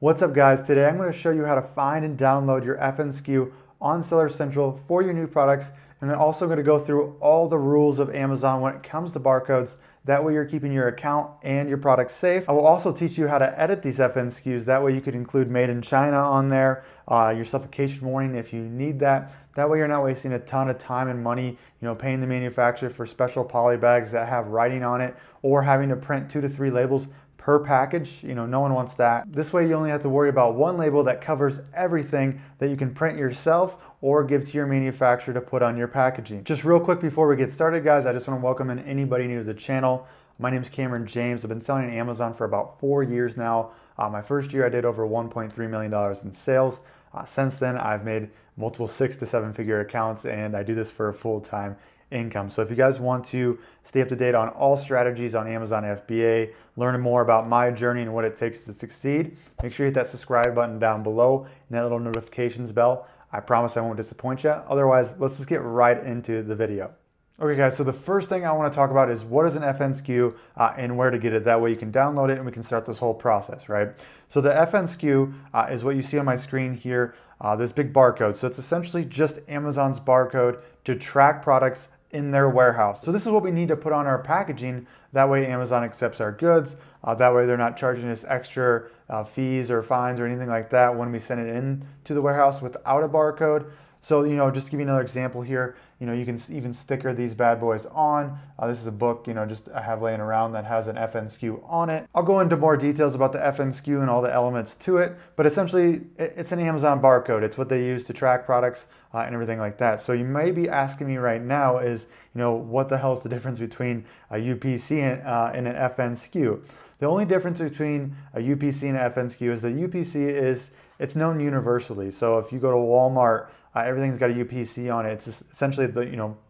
What's up guys? Today I'm going to show you how to find and download your FNSKU on Seller Central for your new products, and I'm also going to go through all the rules of Amazon when it comes to barcodes. That way you're keeping your account and your products safe. I will also teach you how to edit these FNSKUs. That way you could include Made in China on there, your suffocation warning if you need that. That way you're not wasting a ton of time and money, paying the manufacturer for special poly bags that have writing on it, or having to print 2 to 3 labels per package. No one wants that. This way you only have to worry about one label that covers everything that you can print yourself or give to your manufacturer to put on your packaging. Just real quick before we get started guys, I just want to welcome in anybody new to the channel. My name is Cameron James. I've been selling on Amazon for about 4 years now. My first year I did over $1.3 million in sales. Since then I've made multiple 6 to 7 figure accounts, and I do this for a full-time income. So if you guys want to stay up to date on all strategies on Amazon FBA, learn more about my journey and what it takes to succeed, make sure you hit that subscribe button down below and that little notifications bell. I promise I won't disappoint you. Otherwise, let's just get right into the video. Okay guys, so the first thing I want to talk about is what is an FNSKU and where to get it. That way you can download it and we can start this whole process, right? So the FNSKU is what you see on my screen here, this big barcode. So it's essentially just Amazon's barcode to track products in their warehouse. So this is what we need to put on our packaging. That way Amazon accepts our goods. That way they're not charging us extra fees or fines or anything like that when we send it in to the warehouse without a barcode. So, just to give you another example here, you can even sticker these bad boys on. This is a book, just I have laying around that has an FNSKU on it. I'll go into more details about the FNSKU and all the elements to it, but essentially it's an Amazon barcode. It's what they use to track products and everything like that. So you may be asking me right now is, what the hell is the difference between a UPC and an FNSKU? The only difference between a UPC and an FNSKU is that UPC it's known universally. So if you go to Walmart, everything's got a UPC on it. It's just essentially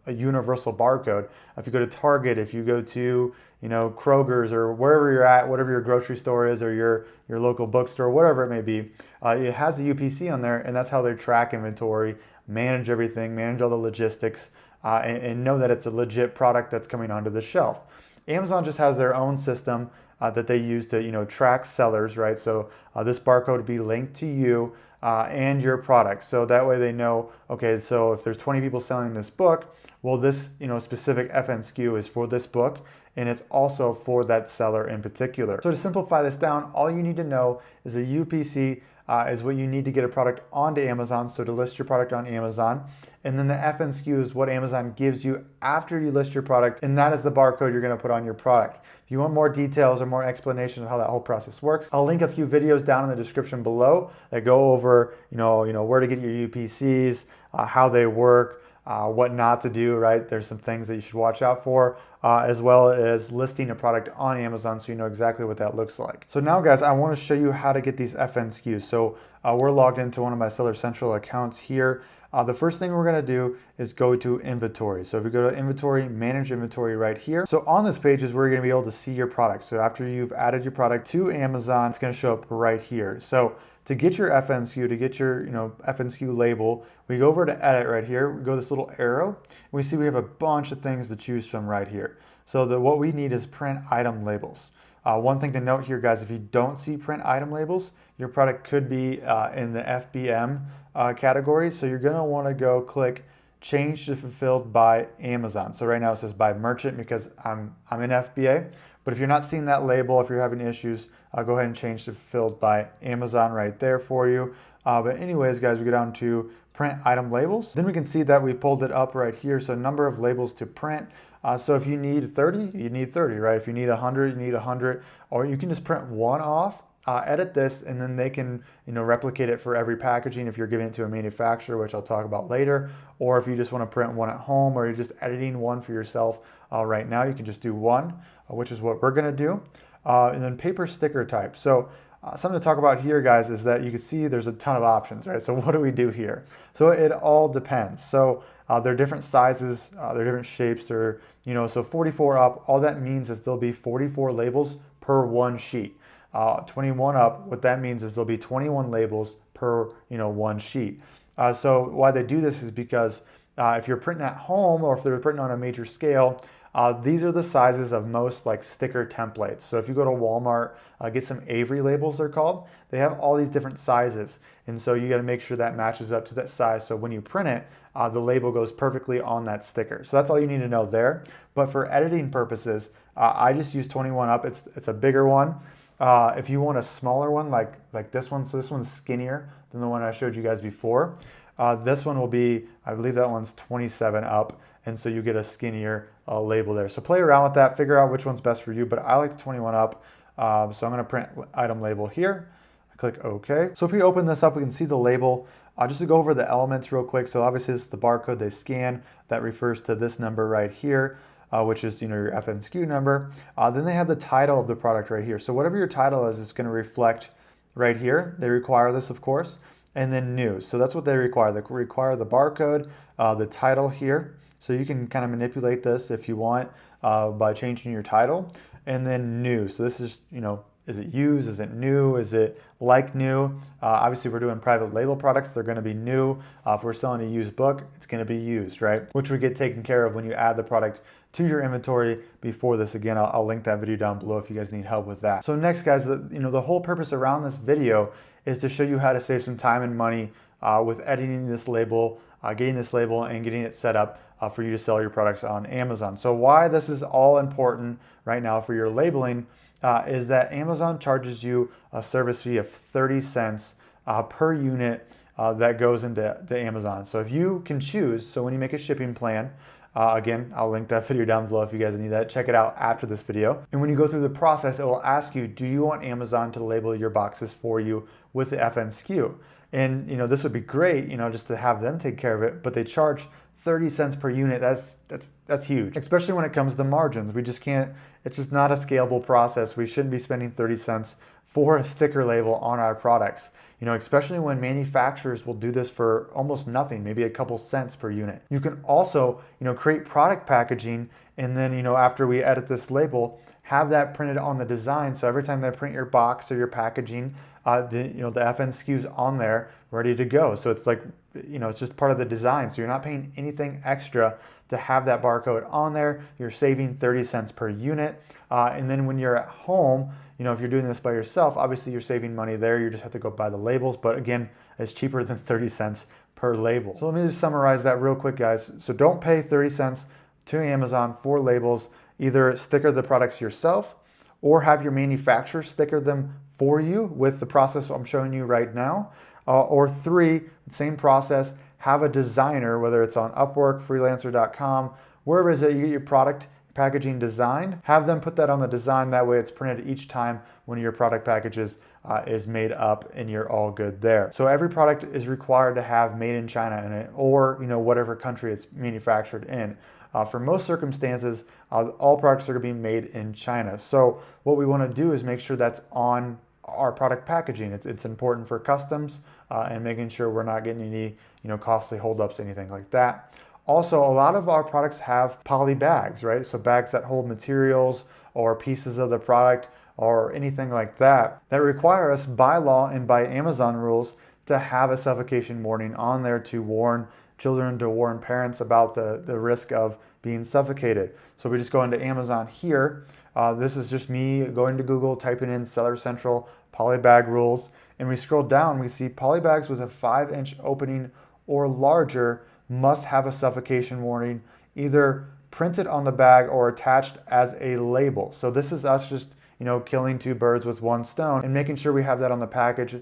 a universal barcode. If you go to Target, if you go to Kroger's or wherever you're at, whatever your grocery store is or your local bookstore, whatever it may be, it has a UPC on there, and that's how they track inventory, manage everything, manage all the logistics, and know that it's a legit product that's coming onto the shelf. Amazon just has their own system that they use to track sellers, right? So this barcode would be linked to you and your product, so that way they know, okay, so if there's 20 people selling this book, well, this specific FNSKU is for this book, and it's also for that seller in particular. So to simplify this down, all you need to know is a UPC is what you need to get a product onto Amazon, so to list your product on Amazon. And then the FNSKU is what Amazon gives you after you list your product, and that is the barcode you're going to put on your product. If you want more details or more explanation of how that whole process works, I'll link a few videos down in the description below that go over where to get your UPCs, how they work, what not to do, right? There's some things that you should watch out for, as well as listing a product on Amazon so you know exactly what that looks like. So now guys, I want to show you how to get these FNSKUs. So we're logged into one of my Seller Central accounts here. The first thing we're going to do is go to inventory. So if you go to inventory, manage inventory right here. So on this page is where you're going to be able to see your product. So after you've added your product to Amazon, it's going to show up right here. So to get your FNSKU, to get your FNSKU label, we go over to edit right here. We go to this little arrow. And we see we have a bunch of things to choose from right here. So what we need is print item labels. One thing to note here, guys, if you don't see print item labels, your product could be in the FBM category. So you're going to want to go click change to fulfilled by Amazon. So right now it says by merchant because I'm in FBA. But if you're not seeing that label, if you're having issues, I'll go ahead and change to fulfilled by Amazon right there for you. But anyways, guys, we go down to print item labels. Then we can see that we pulled it up right here. So number of labels to print. So if you need 30, you need 30, right? If you need 100, you need 100, or you can just print one off, edit this, and then they can replicate it for every packaging if you're giving it to a manufacturer, which I'll talk about later, or if you just want to print one at home or you're just editing one for yourself right now, you can just do one, which is what we're going to do. And then paper sticker type. So something to talk about here, guys, is that you can see there's a ton of options, right? So what do we do here? So it all depends. So they're different sizes, they're different shapes, or so 44 up, all that means is there'll be 44 labels per one sheet. 21 up, what that means is there'll be 21 labels per one sheet. So why they do this is because if you're printing at home or if they're printing on a major scale, These are the sizes of most like sticker templates. So if you go to Walmart, get some Avery labels, they're called, they have all these different sizes. And so you got to make sure that matches up to that size. So when you print it, the label goes perfectly on that sticker. So that's all you need to know there. But for editing purposes, I just use 21 up. It's a bigger one. If you want a smaller one like this one, so this one's skinnier than the one I showed you guys before. This one will be, I believe that one's 27 up, and so you get a skinnier label there. So play around with that, figure out which one's best for you, but I like the 21 up. So I'm gonna print item label here. I click OK. So if we open this up, we can see the label. Just to go over the elements real quick. So obviously this is the barcode they scan. That refers to this number right here, which is your FNSKU number. Then they have the title of the product right here. So whatever your title is, it's gonna reflect right here. They require this, of course. And then new. So that's what they require. They require the barcode, the title here. So you can kind of manipulate this if you want by changing your title. And then new. So this is, is it used? Is it new? Is it like new? Obviously, if we're doing private label products, they're going to be new. If we're selling a used book, it's going to be used, right? Which would get taken care of when you add the product to your inventory before this. Again, I'll link that video down below if you guys need help with that. So next, guys, the whole purpose around this video is to show you how to save some time and money with editing this label, getting this label, and getting it set up for you to sell your products on Amazon. So why this is all important right now for your labeling is that Amazon charges you a service fee of 30 cents per unit that goes into Amazon. So if you can choose, so when you make a shipping plan, again, I'll link that video down below if you guys need that. Check it out after this video. And when you go through the process, it will ask you, do you want Amazon to label your boxes for you with the FNSKU? And this would be great, just to have them take care of it, but they charge 30 cents per unit. That's huge, especially when it comes to margins. We just can't, it's just not a scalable process. We shouldn't be spending 30 cents for a sticker label on our products. Especially when manufacturers will do this for almost nothing, maybe a couple cents per unit. You can also, create product packaging, and then, after we edit this label, have that printed on the design. So every time they print your box or your packaging, the FNSKU's on there, ready to go. So it's like, it's just part of the design. So you're not paying anything extra to have that barcode on there. You're saving 30 cents per unit. And then when you're at home, if you're doing this by yourself, obviously you're saving money there. You just have to go buy the labels. But again, it's cheaper than 30 cents per label. So let me just summarize that real quick, guys. So don't pay 30 cents to Amazon for labels. Either sticker the products yourself or have your manufacturer sticker them for you with the process I'm showing you right now. Or 3, same process, have a designer, whether it's on Upwork, freelancer.com, wherever it is that you get your product packaging designed, have them put that on the design. That way it's printed each time one of your product packages is made up, and you're all good there. So every product is required to have made in China in it, or whatever country it's manufactured in. For most circumstances, all products are going to be made in China. So what we want to do is make sure that's on our product packaging. It's important for customs and making sure we're not getting any costly holdups, anything like that. Also, a lot of our products have poly bags, right? So bags that hold materials or pieces of the product or anything like that require us by law and by Amazon rules to have a suffocation warning on there to warn children, to warn parents about the risk of being suffocated. So we just go into Amazon here. This is just me going to Google, typing in Seller Central polybag rules, and we scroll down, we see polybags with a 5-inch opening or larger must have a suffocation warning either printed on the bag or attached as a label. So this is us just killing 2 birds with 1 stone and making sure we have that on the package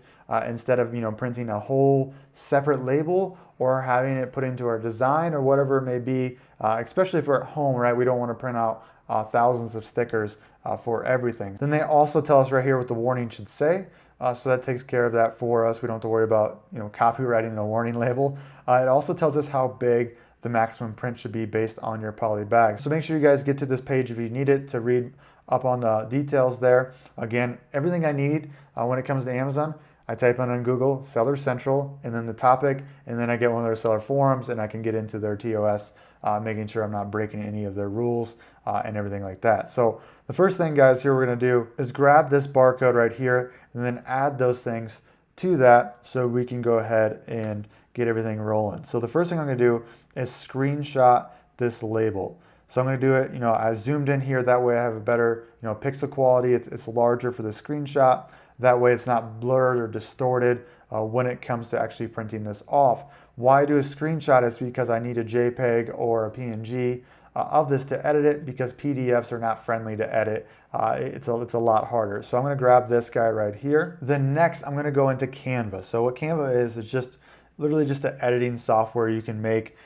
instead of printing a whole separate label or having it put into our design or whatever it may be, especially if we're at home, right? We don't want to print out thousands of stickers for everything. Then they also tell us right here what the warning should say. So that takes care of that for us. We don't have to worry about copywriting a warning label. It also tells us how big the maximum print should be based on your poly bag. So make sure you guys get to this page if you need it to read up on the details there. Again, everything I need when it comes to Amazon, I type in on Google, Seller Central, and then the topic, and then I get one of their seller forums and I can get into their TOS, making sure I'm not breaking any of their rules and everything like that. So the first thing, guys, here we're gonna do is grab this barcode right here and then add those things to that so we can go ahead and get everything rolling. So the first thing I'm gonna do is screenshot this label. So I'm going to do it, I zoomed in here. That way I have a better, pixel quality. It's larger for the screenshot. That way it's not blurred or distorted when it comes to actually printing this off. Why do a screenshot is because I need a JPEG or a PNG of this to edit it, because PDFs are not friendly to edit. It's a lot harder. So I'm going to grab this guy right here. Then next I'm going to go into Canva. So what Canva is just literally just an editing software. You can make,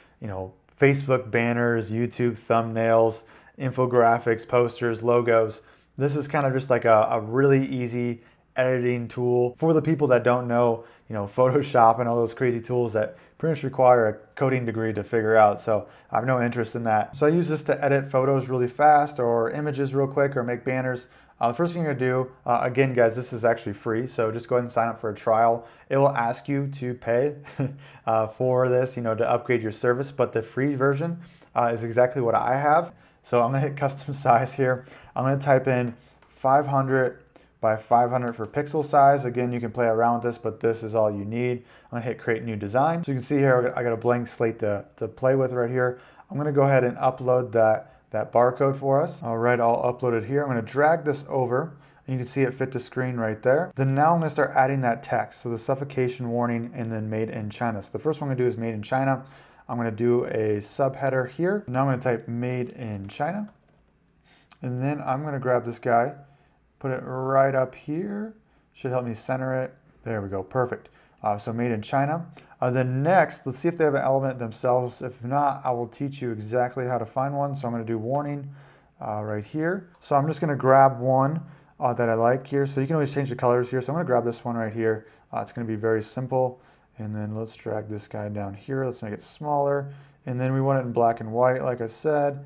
Facebook banners, YouTube thumbnails, infographics, posters, logos. This is kind of just like a really easy editing tool for the people that don't know, Photoshop and all those crazy tools that pretty much require a coding degree to figure out. So I have no interest in that. So I use this to edit photos really fast or images real quick or make banners. The first thing you're gonna do, again guys, this is actually free, so just go ahead and sign up for a trial. It will ask you to pay for this, to upgrade your service, but the free version is exactly what I have. So I'm gonna hit custom size here. I'm gonna type in 500 by 500 for pixel size. Again, you can play around with this, but this is all you need. I'm gonna hit create new design. So you can see here, I got a blank slate to play with right here. I'm gonna go ahead and upload that barcode for us. All right, I'll upload it here. I'm gonna drag this over and you can see it fit to screen right there. Then now I'm gonna start adding that text. So the suffocation warning and then made in China. So the first one I'm gonna do is made in China. I'm gonna do a subheader here. Now I'm gonna type made in China. And then I'm gonna grab this guy, put it right up here. Should help me center it. There we go, perfect. So made in China. Then next, let's see if they have an element themselves. If not, I will teach you exactly how to find one. So I'm gonna do warning right here. So I'm just gonna grab one that I like here. So you can always change the colors here. So I'm gonna grab this one right here. It's gonna be very simple. And then let's drag this guy down here. Let's make it smaller. And then we want it in black and white, like I said.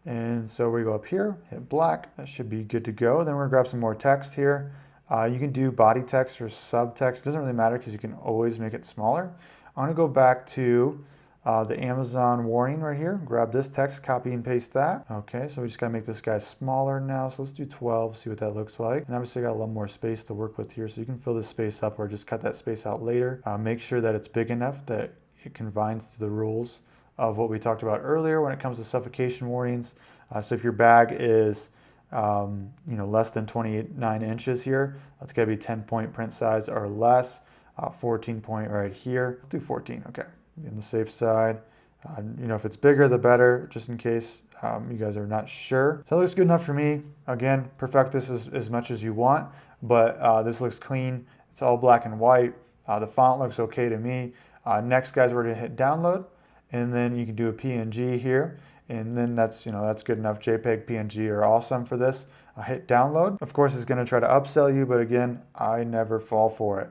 And so we go up here, hit black. That should be good to go. Then we're gonna grab some more text here. You can do body text or subtext. It doesn't really matter because you can always make it smaller. I'm gonna go back to the Amazon warning right here. Grab this text, copy and paste that. Okay, so we just gotta make this guy smaller now. So let's do 12, see what that looks like. And obviously I got a lot more space to work with here. So you can fill this space up or just cut that space out later. Make sure that it's big enough that it confines to the rules of what we talked about earlier when it comes to suffocation warnings. So if your bag is less than 29 inches here, that's gotta be 10-point print size or less. 14 point right here. Let's do 14, okay. On the safe side. If it's bigger, the better, just in case you guys are not sure. So it looks good enough for me. Again, perfect this as much as you want, but this looks clean. It's all black and white. The font looks okay to me. Next, guys, we're gonna hit download, and then you can do a PNG here. And then that's good enough. JPEG, PNG are awesome for this. Hit download. Of course, it's gonna try to upsell you, but again, I never fall for it.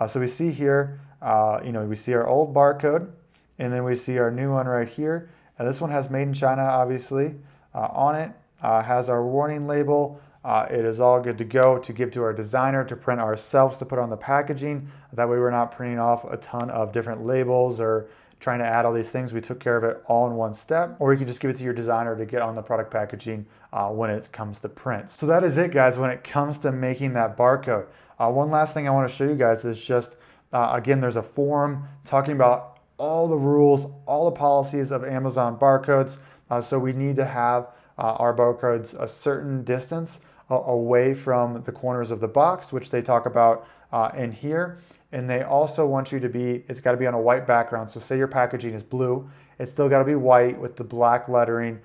So we see here, we see our old barcode, and then we see our new one right here. And this one has made in China, obviously, on it. Has our warning label. It is all good to go to give to our designer to print ourselves to put on the packaging. That way we're not printing off a ton of different labels or trying to add all these things. We took care of it all in one step. Or you can just give it to your designer to get on the product packaging when it comes to prints. So that is it, guys, when it comes to making that barcode. One last thing I want to show you guys is just, again, there's a forum talking about all the rules, all the policies of Amazon barcodes. So we need to have our barcodes a certain distance away from the corners of the box, which they talk about in here. And they also want you to it's got to be on a white background. So say your packaging is blue, it's still got to be white with the black lettering,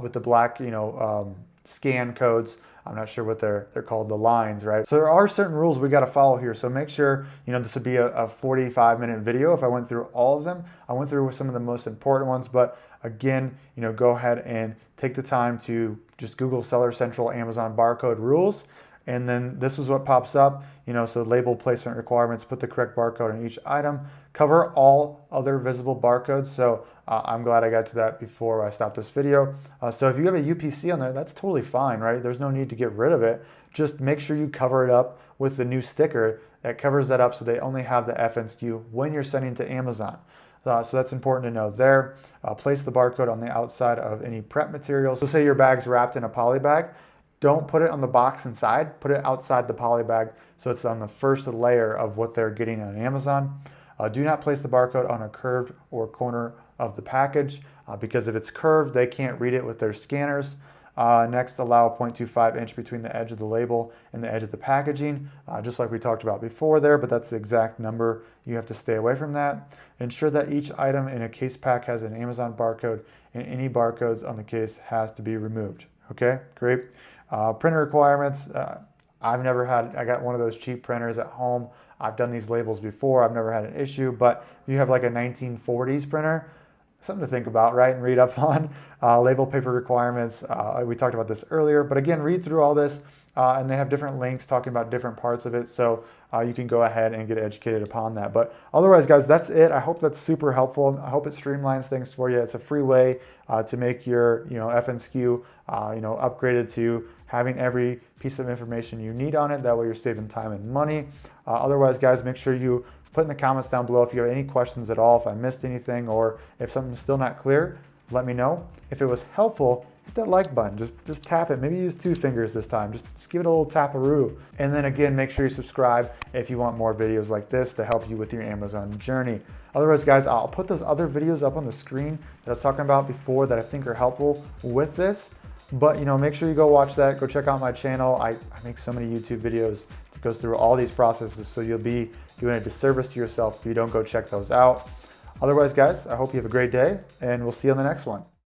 with the black, scan codes. I'm not sure what they're called, the lines, right? So there are certain rules we got to follow here. So make sure, this would be a 45-minute video if I went through all of them. I went through some of the most important ones, but again, go ahead and take the time to just Google Seller Central Amazon Barcode Rules. And then this is what pops up, so label placement requirements, put the correct barcode on each item, cover all other visible barcodes. So I'm glad I got to that before I stopped this video. So if you have a UPC on there, that's totally fine, right? There's no need to get rid of it. Just make sure you cover it up with the new sticker that covers that up so they only have the FNSKU when you're sending to Amazon. So that's important to know there. Place the barcode on the outside of any prep material. So say your bag's wrapped in a poly bag. Don't put it on the box inside, put it outside the poly bag so it's on the first layer of what they're getting on Amazon. Do not place the barcode on a curved or corner of the package because if it's curved, they can't read it with their scanners. Next, allow a 0.25 inch between the edge of the label and the edge of the packaging, just like we talked about before there, but that's the exact number. You have to stay away from that. Ensure that each item in a case pack has an Amazon barcode, and any barcodes on the case has to be removed. Okay, great. Printer requirements. I got one of those cheap printers at home. I've done these labels before. I've never had an issue, but if you have like a 1940s printer, something to think about, right, and read up on. Label paper requirements, we talked about this earlier, but again, read through all this, and they have different links talking about different parts of it, so you can go ahead and get educated upon that. But otherwise, guys, that's it. I hope that's super helpful. I hope it streamlines things for you. It's a free way to make your FNSKU upgraded to having every piece of information you need on it. That way you're saving time and money. Otherwise, guys, make sure you put in the comments down below if you have any questions at all, if I missed anything, or if something's still not clear, let me know. If it was helpful, hit that like button, just tap it. Maybe use 2 fingers this time, just give it a little tap-a-roo. And then again, make sure you subscribe if you want more videos like this to help you with your Amazon journey. Otherwise, guys, I'll put those other videos up on the screen that I was talking about before that I think are helpful with this. But make sure you go watch that. Go check out my channel. I make so many YouTube videos that goes through all these processes, so you'll be doing a disservice to yourself if you don't go check those out. Otherwise, guys, I hope you have a great day, and we'll see you on the next one.